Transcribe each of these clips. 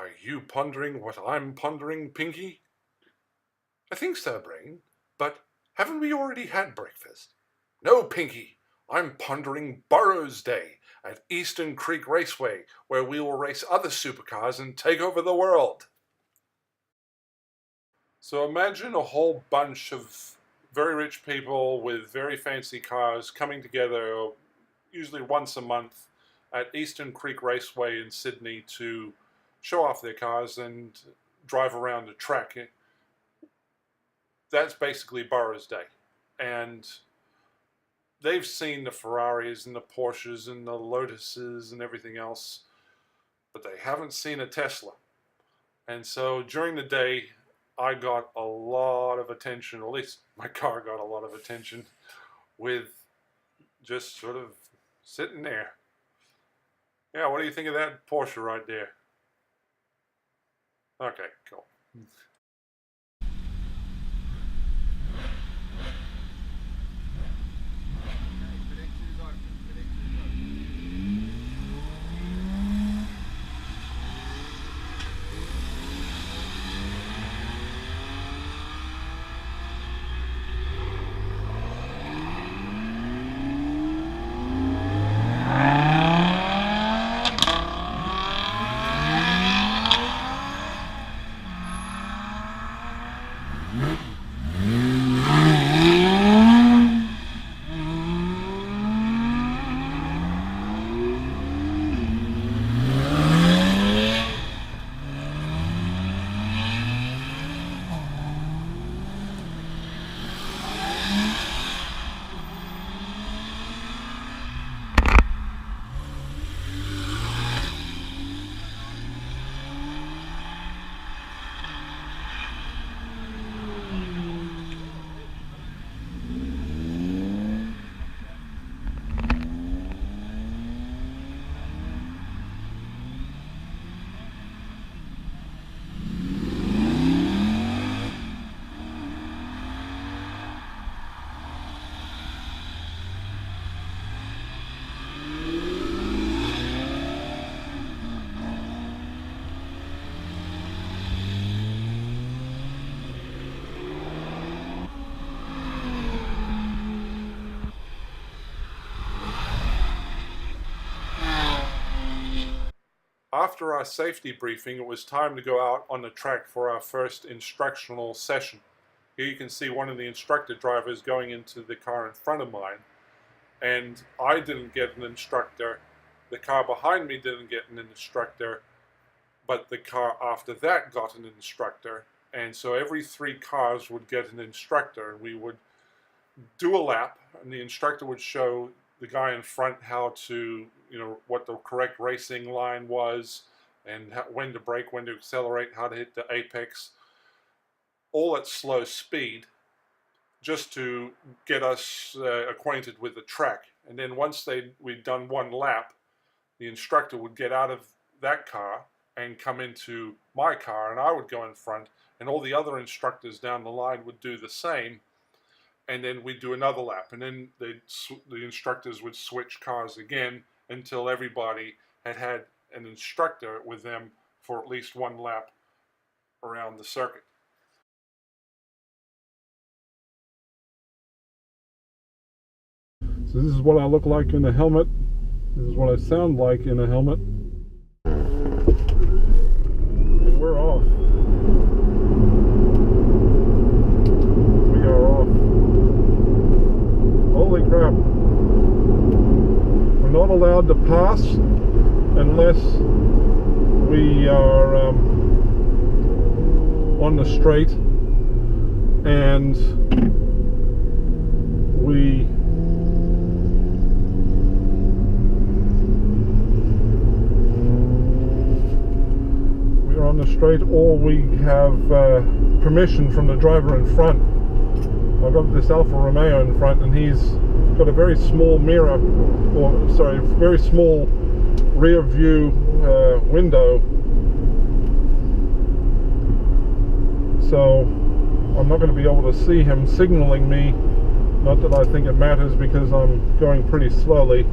Are you pondering what I'm pondering, Pinky? I think so, Brain, but haven't we already had breakfast? No, Pinky, I'm pondering Burrow's Day at Eastern Creek Raceway, where we will race other supercars and take over the world. So imagine a whole bunch of very rich people with very fancy cars coming together, usually once a month, at Eastern Creek Raceway in Sydney to show off their cars and drive around the track. That's basically Burrow's Day. And they've seen the Ferraris and the Porsches and the Lotuses and everything else, but they haven't seen a Tesla. And so during the day, I got a lot of attention, or at least my car got a lot of attention, with just sort of sitting there. Yeah, what do you think of that Porsche right there? Okay, cool. After our safety briefing, it was time to go out on the track for our first instructional session. Here you can see one of the instructor drivers going into the car in front of mine, and I didn't get an instructor. The car behind me didn't get an instructor, but the car after that got an instructor, and so every 3 cars would get an instructor, and we would do a lap, and the instructor would show the guy in front how to, what the correct racing line was, and when to brake, when to accelerate, how to hit the apex, all at slow speed, just to get us acquainted with the track. And then once we'd done 1 lap, the instructor would get out of that car and come into my car, and I would go in front, and all the other instructors down the line would do the same. And then we'd do another lap, and then the instructors would switch cars again until everybody had an instructor with them for at least 1 lap around the circuit. So this is what I look like in a helmet. This is what I sound like in a helmet. And we're off. We are off. Holy crap. We're not allowed to pass unless we are on the straight, and we're on the straight, or we have permission from the driver in front. I've got this Alfa Romeo in front, and he's got a very small mirror, very small rear view window, so I'm not going to be able to see him signaling me. Not that I think it matters, because I'm going pretty slowly.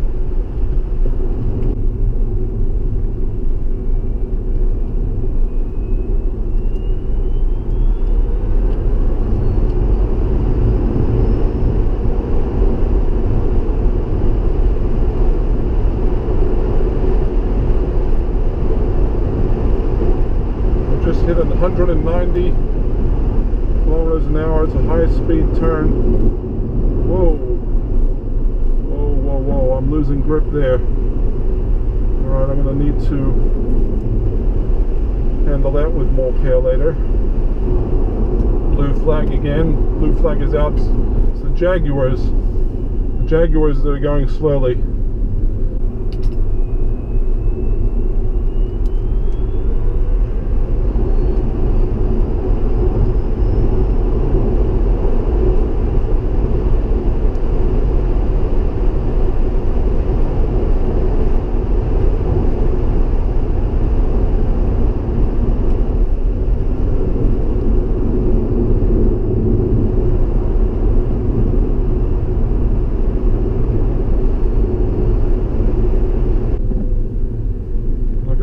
hit 190 kilometers an hour. It's a high-speed turn. Whoa. Whoa, whoa, whoa. I'm losing grip there. Alright, I'm going to need to handle that with more care later. Blue flag again. Blue flag is out. It's the Jaguars. The Jaguars that are going slowly.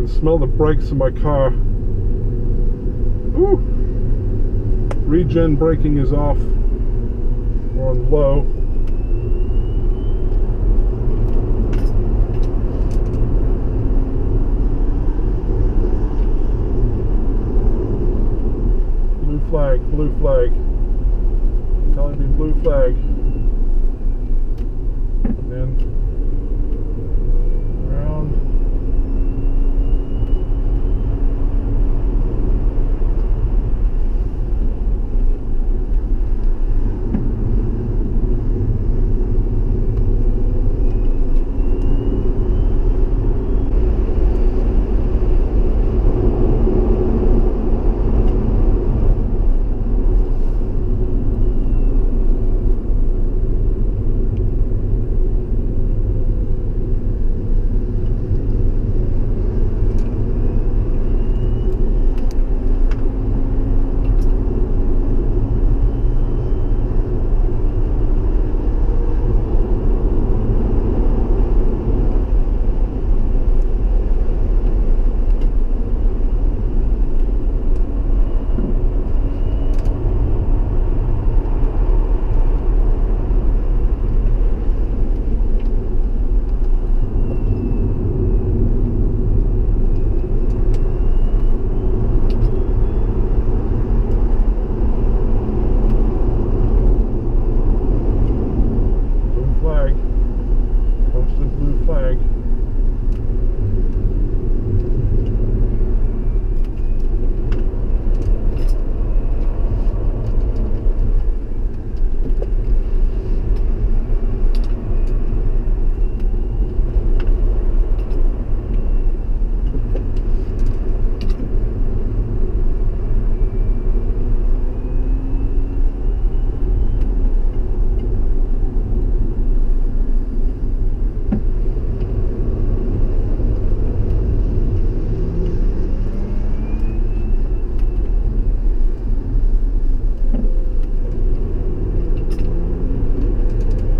Smell the brakes in my car. Woo. Regen braking is off. We're on low. Blue flag, blue flag. Telling me blue flag. And then around.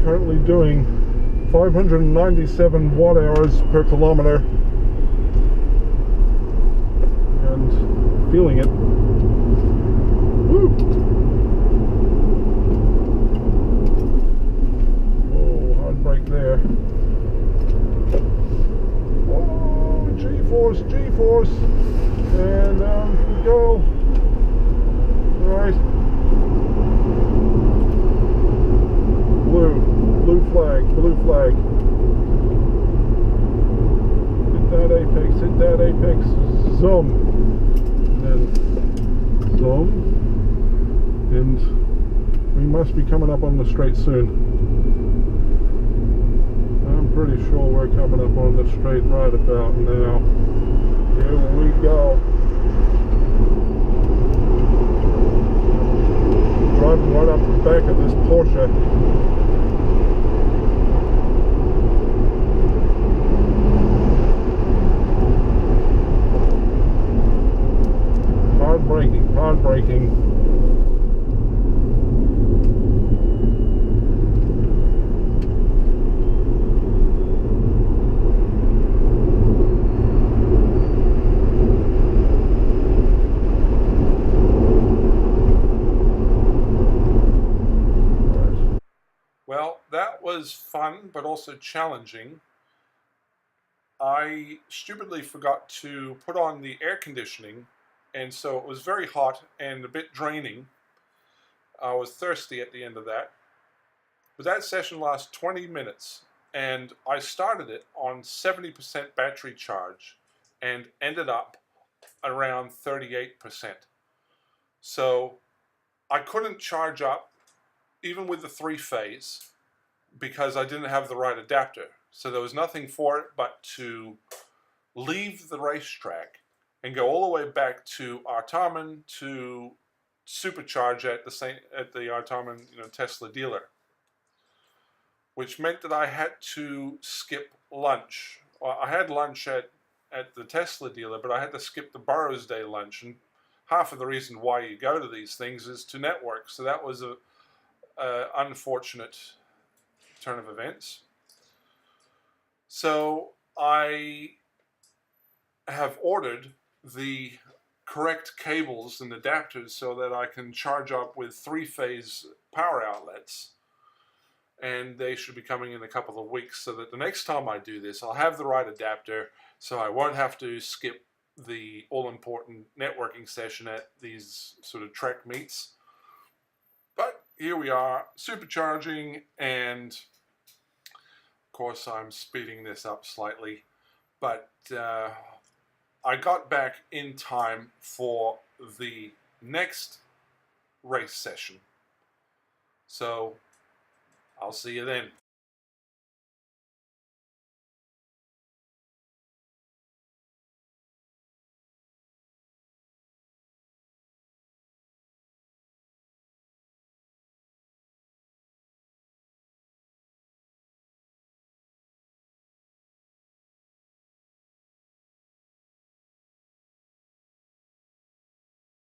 Currently doing 597 watt hours per kilometer and feeling it. Woo! Whoa, hard brake there. Whoa, G-force, G-force, and we go. All right. Blue flag, blue flag. Hit that apex, hit that apex. Zoom. And then zoom. And we must be coming up on the straight soon. I'm pretty sure we're coming up on the straight right about now. Here we go. Driving right up the back of this Porsche. Hard braking. Well, that was fun, but also challenging. I stupidly forgot to put on the air conditioning, and so it was very hot and a bit draining. I was thirsty at the end of that. But that session lasted 20 minutes, and I started it on 70% battery charge and ended up around 38%. So I couldn't charge up even with the 3-phase because I didn't have the right adapter. So there was nothing for it but to leave the racetrack and go all the way back to Artarmon to supercharge at the Artarmon Tesla dealer, which meant that I had to skip lunch. I had lunch at the Tesla dealer, but I had to skip the Burrow's Day lunch, and half of the reason why you go to these things is to network. So that was a unfortunate turn of events. So I have ordered the correct cables and adapters so that I can charge up with 3-phase power outlets, and they should be coming in a couple of weeks, so that the next time I do this I'll have the right adapter, so I won't have to skip the all-important networking session at these sort of track meets. But here we are, supercharging, and of course I'm speeding this up slightly, but I got back in time for the next race session. So I'll see you then.